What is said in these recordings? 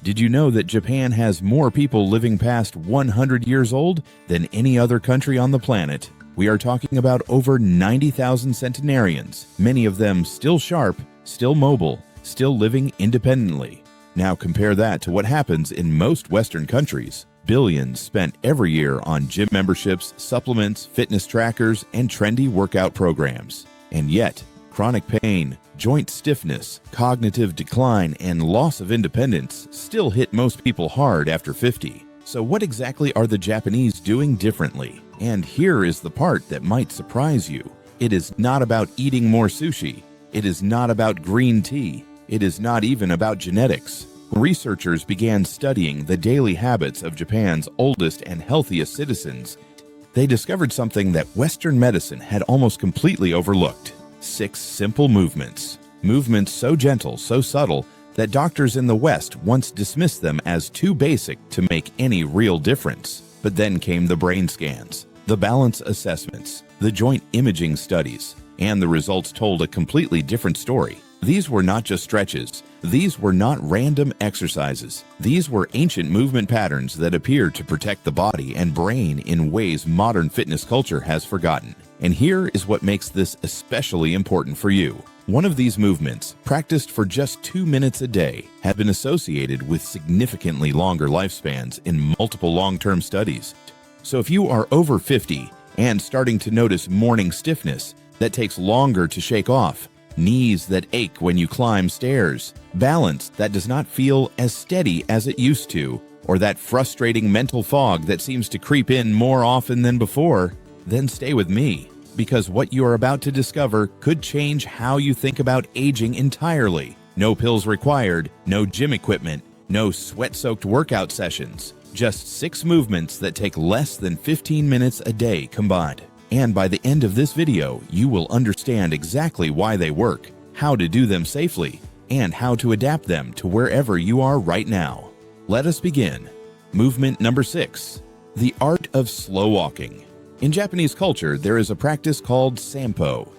Did you know that Japan has more people living past 100 years old than any other country on the planet? We are talking about over 90,000 centenarians, many of them still sharp, still mobile, still living independently. Now compare that to what happens in most Western countries. Billions spent every year on gym memberships, supplements, fitness trackers, and trendy workout programs. And yet, chronic pain, joint stiffness, cognitive decline, and loss of independence still hit most people hard after 50. So what exactly are the Japanese doing differently? And here is the part that might surprise you. It is not about eating more sushi. It is not about green tea. It is not even about genetics. Researchers began studying the daily habits of Japan's oldest and healthiest citizens. They discovered something that Western medicine had almost completely overlooked. 6 simple movements. Movements so gentle, so subtle, that doctors in the West once dismissed them as too basic to make any real difference. But then came the brain scans, the balance assessments, the joint imaging studies, and the results told a completely different story. These were not just stretches. These were not random exercises. These were ancient movement patterns that appeared to protect the body and brain in ways modern fitness culture has forgotten. And here is what makes this especially important for you. One of these movements, practiced for just 2 minutes a day, have been associated with significantly longer lifespans in multiple long-term studies. So if you are over 50 and starting to notice morning stiffness that takes longer to shake off, knees that ache when you climb stairs, balance that does not feel as steady as it used to, or that frustrating mental fog that seems to creep in more often than before, then stay with me, because what you are about to discover could change how you think about aging entirely. No pills required, no gym equipment, no sweat-soaked workout sessions, just 6 movements that take less than 15 minutes a day combined. And by the end of this video, you will understand exactly why they work, how to do them safely, and how to adapt them to wherever you are right now. Let us begin. Movement number 6, the art of slow walking. In Japanese culture, there is a practice called sampo,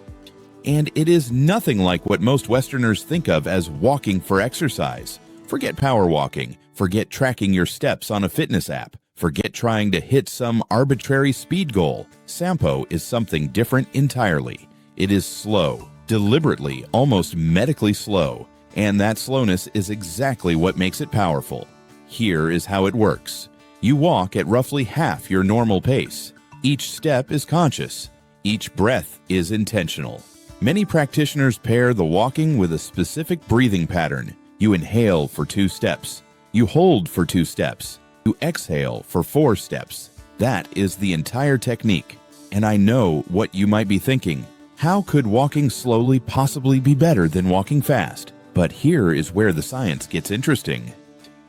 and it is nothing like what most Westerners think of as walking for exercise. Forget power walking, forget tracking your steps on a fitness app, forget trying to hit some arbitrary speed goal. Sampo is something different entirely. It is slow, deliberately, almost medically slow, and that slowness is exactly what makes it powerful. Here is how it works. You walk at roughly half your normal pace. Each step is conscious. Each breath is intentional. Many practitioners pair the walking with a specific breathing pattern. You inhale for 2 steps. You hold for 2 steps. You exhale for 4 steps. That is the entire technique. And I know what you might be thinking. How could walking slowly possibly be better than walking fast? But here is where the science gets interesting.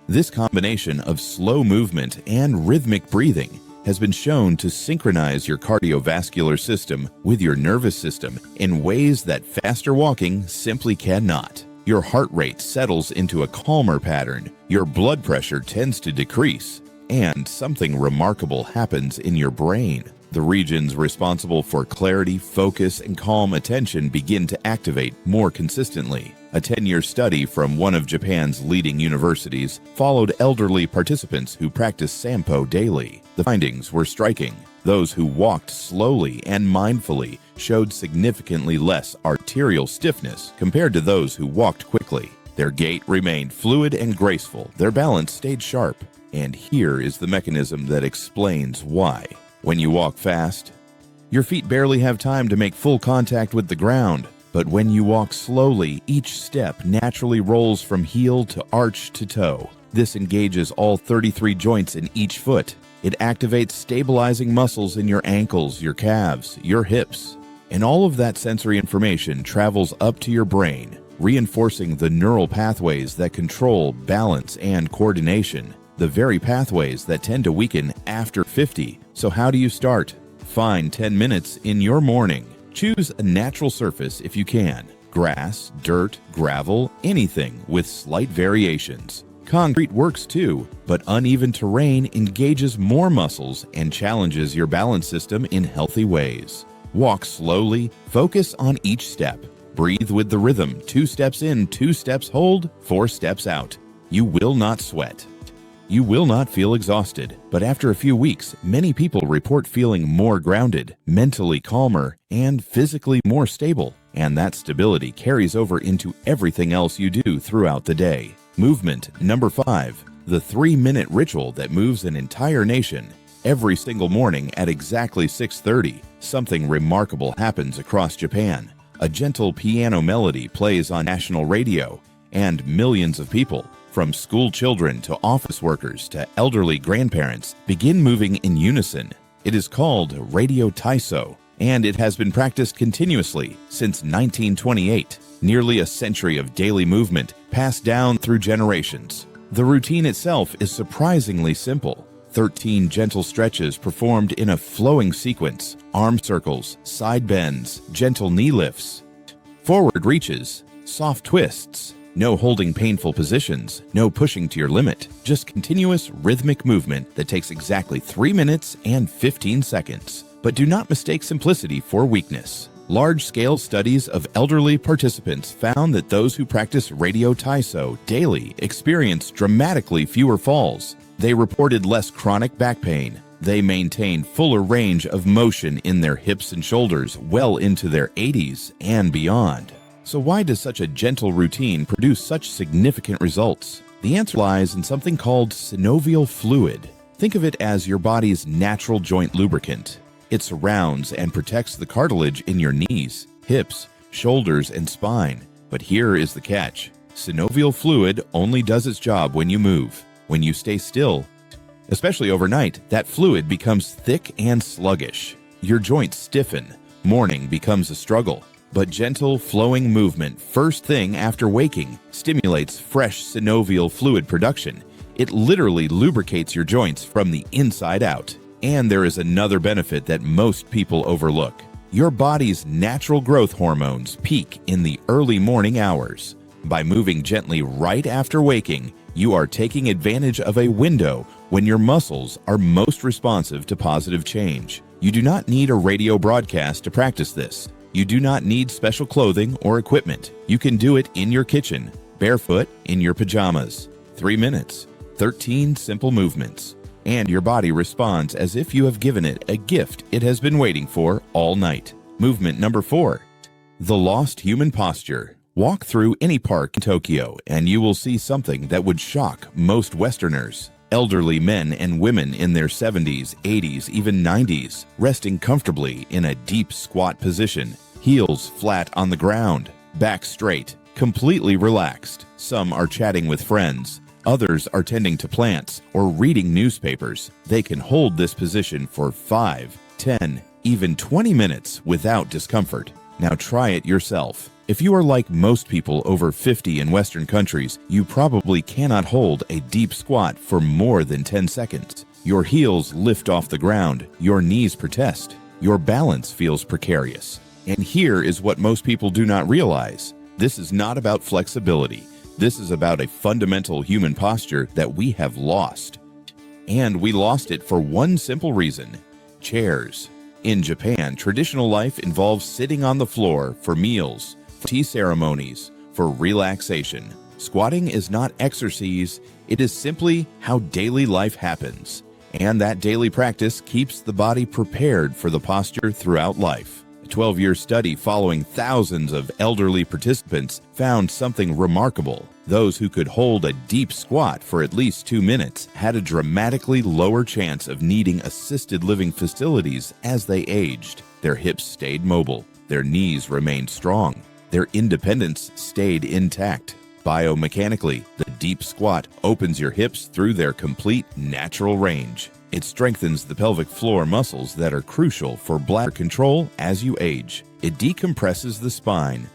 This combination of slow movement and rhythmic breathing has been shown to synchronize your cardiovascular system with your nervous system in ways that faster walking simply cannot. Your heart rate settles into a calmer pattern, your blood pressure tends to decrease, and something remarkable happens in your brain. The regions responsible for clarity, focus, and calm attention begin to activate more consistently. A 10-year study from one of Japan's leading universities followed elderly participants who practiced sampo daily. The findings were striking. Those who walked slowly and mindfully showed significantly less arterial stiffness compared to those who walked quickly. Their gait remained fluid and graceful. Their balance stayed sharp. And here is the mechanism that explains why. When you walk fast, your feet barely have time to make full contact with the ground. But when you walk slowly, each step naturally rolls from heel to arch to toe. This engages all 33 joints in each foot. It activates stabilizing muscles in your ankles, your calves, your hips. And all of that sensory information travels up to your brain, reinforcing the neural pathways that control balance and coordination, the very pathways that tend to weaken after 50. So how do you start? Find 10 minutes in your morning. Choose a natural surface if you can. Grass, dirt, gravel, anything with slight variations. Concrete works too, but uneven terrain engages more muscles and challenges your balance system in healthy ways. Walk slowly, focus on each step. Breathe with the rhythm, 2 steps in, 2 steps hold, 4 steps out. You will not sweat. You will not feel exhausted, but after a few weeks, many people report feeling more grounded, mentally calmer, and physically more stable. And that stability carries over into everything else you do throughout the day. Movement number 5, the 3-minute ritual that moves an entire nation. Every single morning at exactly 6:30, something remarkable happens across Japan. A gentle piano melody plays on national radio, and millions of people, from school children to office workers to elderly grandparents, begin moving in unison. It is called Radio Taiso, and it has been practiced continuously since 1928, nearly a century of daily movement passed down through generations. The routine itself is surprisingly simple. 13 gentle stretches performed in a flowing sequence, arm circles, side bends, gentle knee lifts, forward reaches, soft twists. No holding painful positions, no pushing to your limit, just continuous rhythmic movement that takes exactly 3 minutes and 15 seconds. But do not mistake simplicity for weakness. Large-scale studies of elderly participants found that those who practice Radio Taiso daily experience dramatically fewer falls. They reported less chronic back pain. They maintained fuller range of motion in their hips and shoulders well into their 80s and beyond. So why does such a gentle routine produce such significant results? The answer lies in something called synovial fluid. Think of it as your body's natural joint lubricant. It surrounds and protects the cartilage in your knees, hips, shoulders, and spine. But here is the catch. Synovial fluid only does its job when you move. When you stay still, especially overnight, that fluid becomes thick and sluggish. Your joints stiffen. Morning becomes a struggle. But gentle, flowing movement first thing after waking stimulates fresh synovial fluid production. It literally lubricates your joints from the inside out. And there is another benefit that most people overlook. Your body's natural growth hormones peak in the early morning hours. By moving gently right after waking, you are taking advantage of a window when your muscles are most responsive to positive change. You do not need a radio broadcast to practice this. You do not need special clothing or equipment. You can do it in your kitchen, barefoot, in your pajamas. 3 minutes, 13 simple movements, and your body responds as if you have given it a gift it has been waiting for all night. Movement number 4, the lost human posture. Walk through any park in Tokyo and you will see something that would shock most Westerners. Elderly men and women in their 70s, 80s, even 90s, resting comfortably in a deep squat position, heels flat on the ground, back straight, completely relaxed. Some are chatting with friends. Others are tending to plants or reading newspapers. They can hold this position for 5, 10, even 20 minutes without discomfort. Now try it yourself. If you are like most people over 50 in Western countries, you probably cannot hold a deep squat for more than 10 seconds. Your heels lift off the ground, your knees protest, your balance feels precarious. And here is what most people do not realize. This is not about flexibility. This is about a fundamental human posture that we have lost. And we lost it for one simple reason: chairs. In Japan, traditional life involves sitting on the floor for meals, tea ceremonies, for relaxation. Squatting is not exercise, it is simply how daily life happens. And that daily practice keeps the body prepared for the posture throughout life. A 12-year study following thousands of elderly participants found something remarkable. Those who could hold a deep squat for at least 2 minutes had a dramatically lower chance of needing assisted living facilities as they aged. Their hips stayed mobile, their knees remained strong, their independence stayed intact. Biomechanically, the deep squat opens your hips through their complete natural range. It strengthens the pelvic floor muscles that are crucial for bladder control as you age. It decompresses the spine,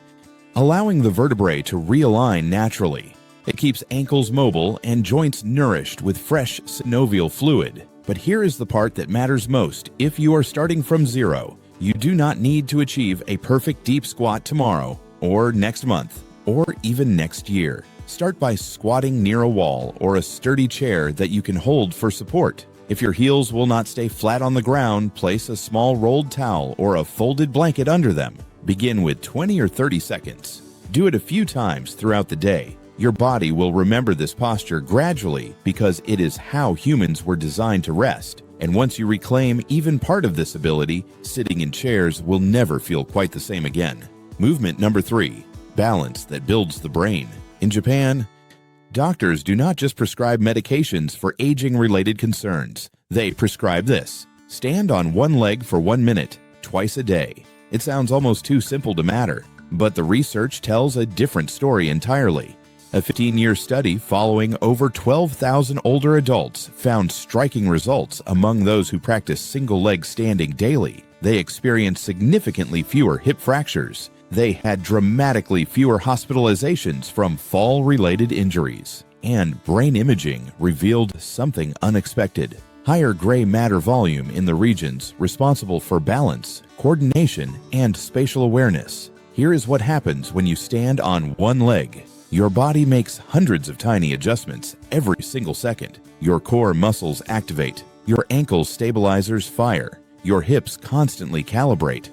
allowing the vertebrae to realign naturally. It keeps ankles mobile and joints nourished with fresh synovial fluid. But here is the part that matters most. If you are starting from zero, you do not need to achieve a perfect deep squat tomorrow, or next month, or even next year. Start by squatting near a wall or a sturdy chair that you can hold for support. If your heels will not stay flat on the ground, place a small rolled towel or a folded blanket under them. Begin with 20 or 30 seconds. Do it a few times throughout the day. Your body will remember this posture gradually because it is how humans were designed to rest. And once you reclaim even part of this ability, sitting in chairs will never feel quite the same again. Movement number 3, balance that builds the brain. In Japan, doctors do not just prescribe medications for aging-related concerns. They prescribe this: stand on one leg for 1 minute, twice a day. It sounds almost too simple to matter, but the research tells a different story entirely. A 15-year study following over 12,000 older adults found striking results among those who practice single-leg standing daily. They experienced significantly fewer hip fractures. They had dramatically fewer hospitalizations from fall-related injuries. And brain imaging revealed something unexpected: higher gray matter volume in the regions responsible for balance, coordination, and spatial awareness. Here is what happens when you stand on one leg. Your body makes hundreds of tiny adjustments every single second. Your core muscles activate. Your ankle stabilizers fire. Your hips constantly calibrate.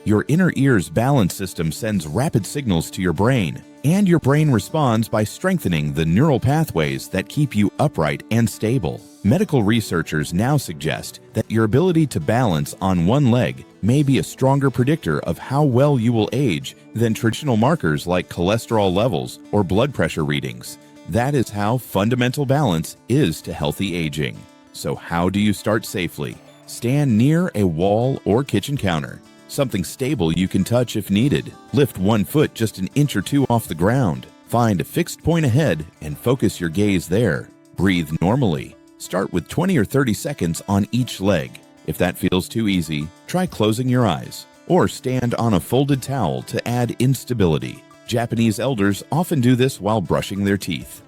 Your inner ear's balance system sends rapid signals to your brain, and your brain responds by strengthening the neural pathways that keep you upright and stable. Medical researchers now suggest that your ability to balance on one leg may be a stronger predictor of how well you will age than traditional markers like cholesterol levels or blood pressure readings. That is how fundamental balance is to healthy aging. So how do you start safely? Stand near a wall or kitchen counter, something stable you can touch if needed. Lift one foot just an inch or two off the ground. Find a fixed point ahead and focus your gaze there. Breathe normally. Start with 20 or 30 seconds on each leg. If that feels too easy, try closing your eyes, or stand on a folded towel to add instability. Japanese elders often do this while brushing their teeth.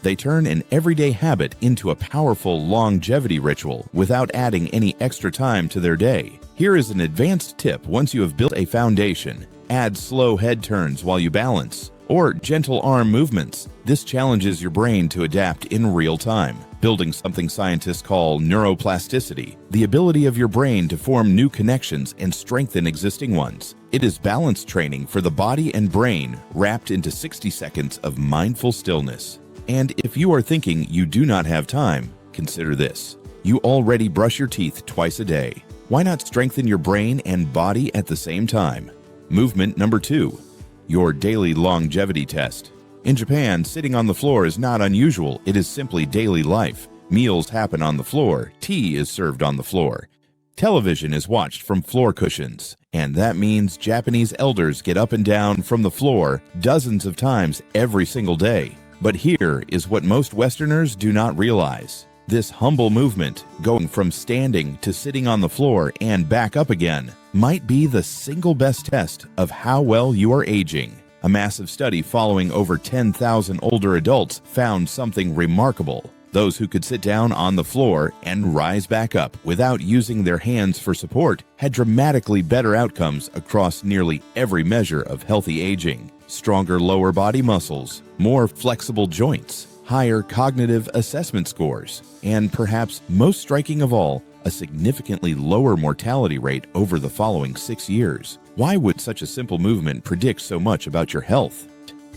They turn an everyday habit into a powerful longevity ritual without adding any extra time to their day. Here is an advanced tip once you have built a foundation. Add slow head turns while you balance, or gentle arm movements. This challenges your brain to adapt in real time, building something scientists call neuroplasticity, the ability of your brain to form new connections and strengthen existing ones. It is balance training for the body and brain wrapped into 60 seconds of mindful stillness. And if you are thinking you do not have time, consider this: you already brush your teeth twice a day. Why not strengthen your brain and body at the same time? Movement number 2, your daily longevity test. In Japan, sitting on the floor is not unusual. It is simply daily life. Meals happen on the floor. Tea is served on the floor. Television is watched from floor cushions. And that means Japanese elders get up and down from the floor dozens of times every single day. But here is what most Westerners do not realize. This humble movement, going from standing to sitting on the floor and back up again, might be the single best test of how well you are aging. A massive study following over 10,000 older adults found something remarkable. Those who could sit down on the floor and rise back up without using their hands for support had dramatically better outcomes across nearly every measure of healthy aging. Stronger lower body muscles, more flexible joints, higher cognitive assessment scores, and perhaps most striking of all, a significantly lower mortality rate over the following 6 years. Why would such a simple movement predict so much about your health?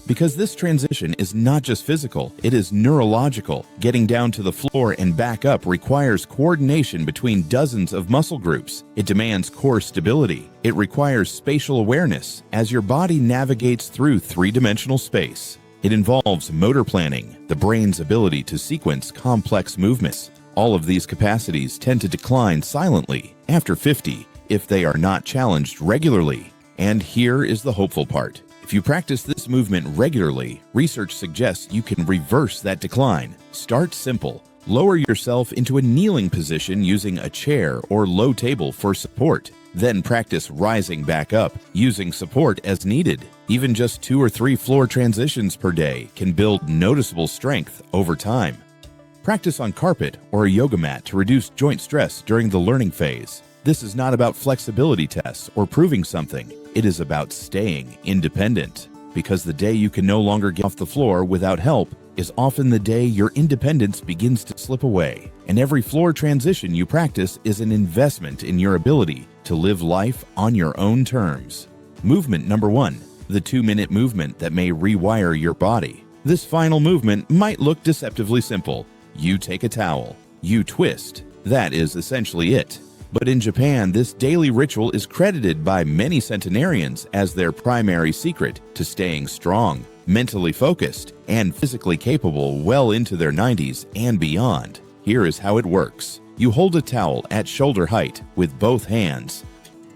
Because this transition is not just physical, it is neurological. Getting down to the floor and back up requires coordination between dozens of muscle groups. It demands core stability. It requires spatial awareness as your body navigates through three-dimensional space. It involves motor planning, the brain's ability to sequence complex movements. All of these capacities tend to decline silently after 50 if they are not challenged regularly. And here is the hopeful part. If you practice this movement regularly, research suggests you can reverse that decline. Start simple. Lower yourself into a kneeling position using a chair or low table for support. Then practice rising back up, using support as needed. Even just 2 or 3 floor transitions per day can build noticeable strength over time. Practice on carpet or a yoga mat to reduce joint stress during the learning phase. This is not about flexibility tests or proving something. It is about staying independent. Because the day you can no longer get off the floor without help is often the day your independence begins to slip away. And every floor transition you practice is an investment in your ability to live life on your own terms. Movement number 1, the 2-minute movement that may rewire your body. This final movement might look deceptively simple. You take a towel, you twist. That is essentially it. But in Japan, this daily ritual is credited by many centenarians as their primary secret to staying strong, mentally focused, and physically capable well into their 90s and beyond. Here is how it works. You hold a towel at shoulder height with both hands,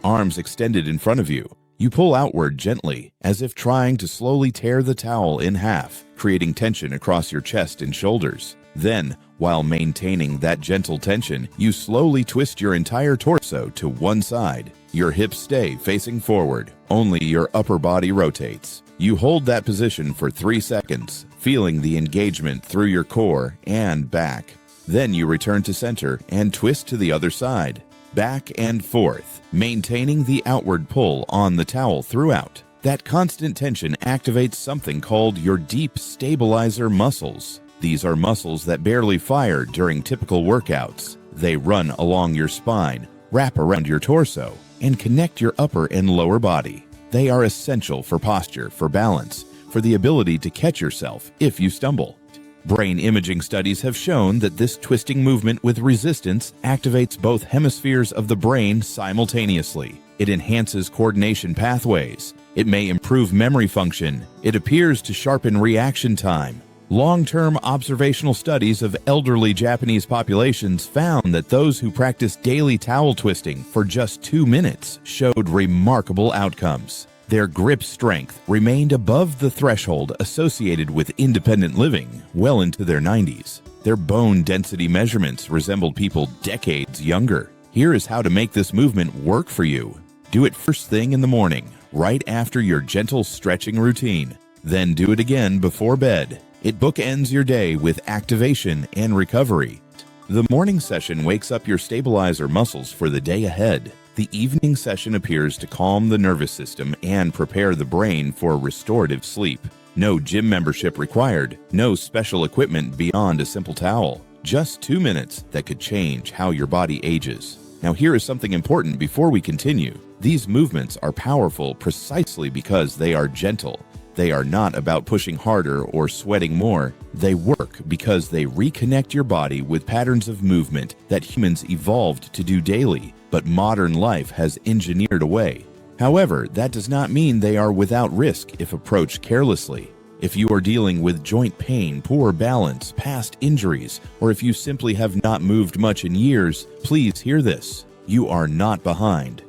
arms extended in front of you. You pull outward gently, as if trying to slowly tear the towel in half, creating tension across your chest and shoulders. Then, while maintaining that gentle tension, you slowly twist your entire torso to one side. Your hips stay facing forward, only your upper body rotates. You hold that position for 3 seconds, feeling the engagement through your core and back. Then you return to center and twist to the other side, back and forth, maintaining the outward pull on the towel throughout. That constant tension activates something called your deep stabilizer muscles. These are muscles that barely fire during typical workouts. They run along your spine, wrap around your torso, and connect your upper and lower body. They are essential for posture, for balance, for the ability to catch yourself if you stumble. Brain imaging studies have shown that this twisting movement with resistance activates both hemispheres of the brain simultaneously. It enhances coordination pathways. It may improve memory function. It appears to sharpen reaction time. Long-term observational studies of elderly Japanese populations found that those who practiced daily towel twisting for just 2 minutes showed remarkable outcomes. Their grip strength remained above the threshold associated with independent living well into their 90s. Their bone density measurements resembled people decades younger. Here is how to make this movement work for you. Do it first thing in the morning, right after your gentle stretching routine. Then do it again before bed. It bookends your day with activation and recovery. The morning session wakes up your stabilizer muscles for the day ahead. The evening session appears to calm the nervous system and prepare the brain for restorative sleep. No gym membership required, no special equipment beyond a simple towel. Just 2 minutes that could change how your body ages. Now here is something important before we continue. These movements are powerful precisely because they are gentle. They are not about pushing harder or sweating more. They work because they reconnect your body with patterns of movement that humans evolved to do daily, but modern life has engineered away. However, that does not mean they are without risk if approached carelessly. If you are dealing with joint pain, poor balance, past injuries, or if you simply have not moved much in years, please hear this. You are not behind.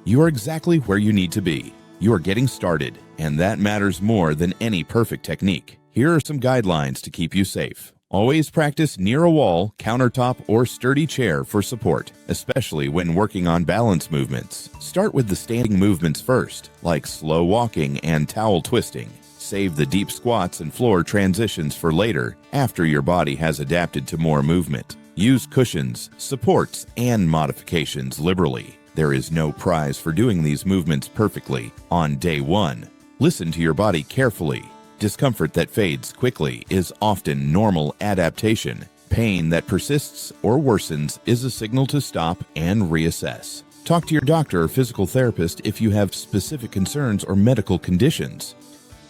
You are exactly where you need to be. You are getting started, and that matters more than any perfect technique. Here are some guidelines to keep you safe. Always practice near a wall, countertop, or sturdy chair for support, especially when working on balance movements. Start with the standing movements first, like slow walking and towel twisting. Save the deep squats and floor transitions for later, after your body has adapted to more movement. Use cushions, supports, and modifications liberally. There is no prize for doing these movements perfectly on day one. Listen to your body carefully. Discomfort that fades quickly is often normal adaptation. Pain that persists or worsens is a signal to stop and reassess. Talk to your doctor or physical therapist if you have specific concerns or medical conditions.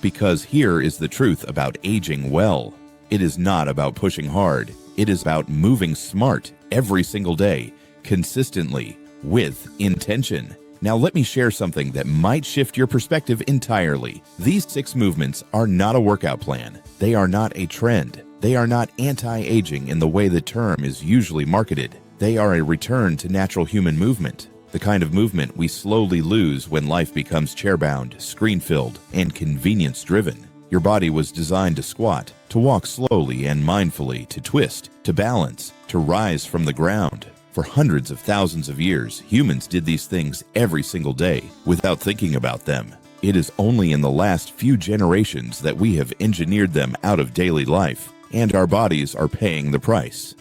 Because here is the truth about aging well. It is not about pushing hard. It is about moving smart every single day, consistently, with intention. Now let me share something that might shift your perspective entirely. These 6 movements are not a workout plan. They are not a trend. They are not anti-aging in the way the term is usually marketed. They are a return to natural human movement, the kind of movement we slowly lose when life becomes chair-bound, screen-filled, and convenience-driven. Your body was designed to squat, to walk slowly and mindfully, to twist, to balance, to rise from the ground. For hundreds of thousands of years, humans did these things every single day without thinking about them. It is only in the last few generations that we have engineered them out of daily life, and our bodies are paying the price.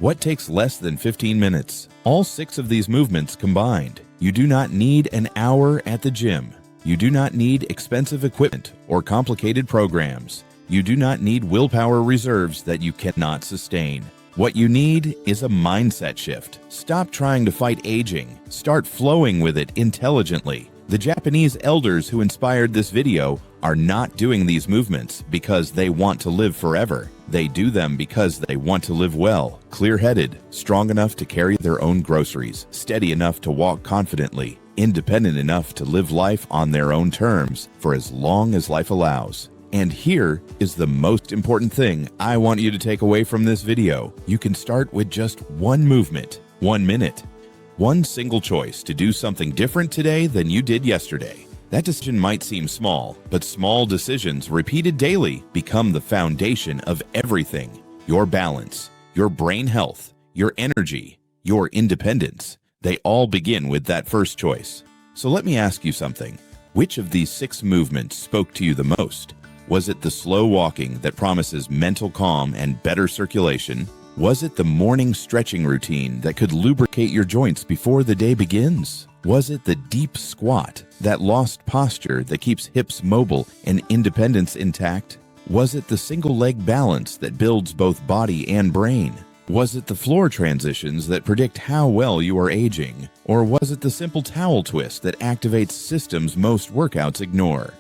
What takes less than 15 minutes? All 6 of these movements combined. You do not need an hour at the gym. You do not need expensive equipment or complicated programs. You do not need willpower reserves that you cannot sustain. What you need is a mindset shift. Stop trying to fight aging. Start flowing with it intelligently. The Japanese elders who inspired this video are not doing these movements because they want to live forever. They do them because they want to live well, clear-headed, strong enough to carry their own groceries, steady enough to walk confidently, independent enough to live life on their own terms for as long as life allows. And here is the most important thing I want you to take away from this video. You can start with just one movement, 1 minute. One single choice to do something different today than you did yesterday. That decision might seem small, but small decisions repeated daily become the foundation of everything. Your balance, your brain health, your energy, your independence. They all begin with that first choice. So let me ask you something. Which of these 6 movements spoke to you the most? Was it the slow walking that promises mental calm and better circulation? Was it the morning stretching routine that could lubricate your joints before the day begins? Was it the deep squat, that lost posture that keeps hips mobile and independence intact? Was it the single leg balance that builds both body and brain? Was it the floor transitions that predict how well you are aging? Or was it the simple towel twist that activates systems most workouts ignore?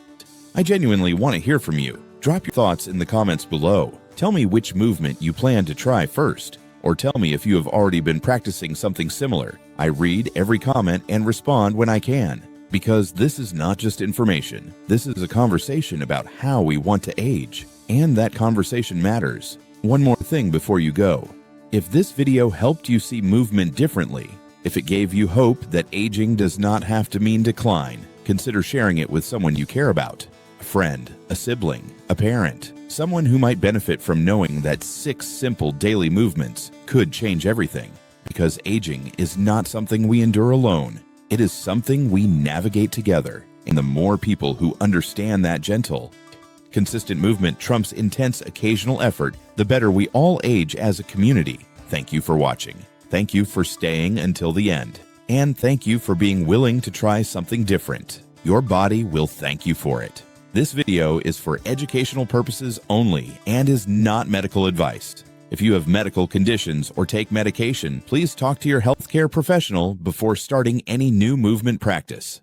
I genuinely want to hear from you. Drop your thoughts in the comments below. Tell me which movement you plan to try first, or tell me if you have already been practicing something similar. I read every comment and respond when I can, because this is not just information. This is a conversation about how we want to age, and that conversation matters. One more thing before you go. If this video helped you see movement differently, if it gave you hope that aging does not have to mean decline, consider sharing it with someone you care about. A friend, a sibling, a parent, someone who might benefit from knowing that 6 simple daily movements could change everything. Because aging is not something we endure alone. It is something we navigate together. And the more people who understand that gentle, consistent movement trumps intense occasional effort, the better we all age as a community. Thank you for watching. Thank you for staying until the end. And thank you for being willing to try something different. Your body will thank you for it. This video is for educational purposes only and is not medical advice. If you have medical conditions or take medication, please talk to your healthcare professional before starting any new movement practice.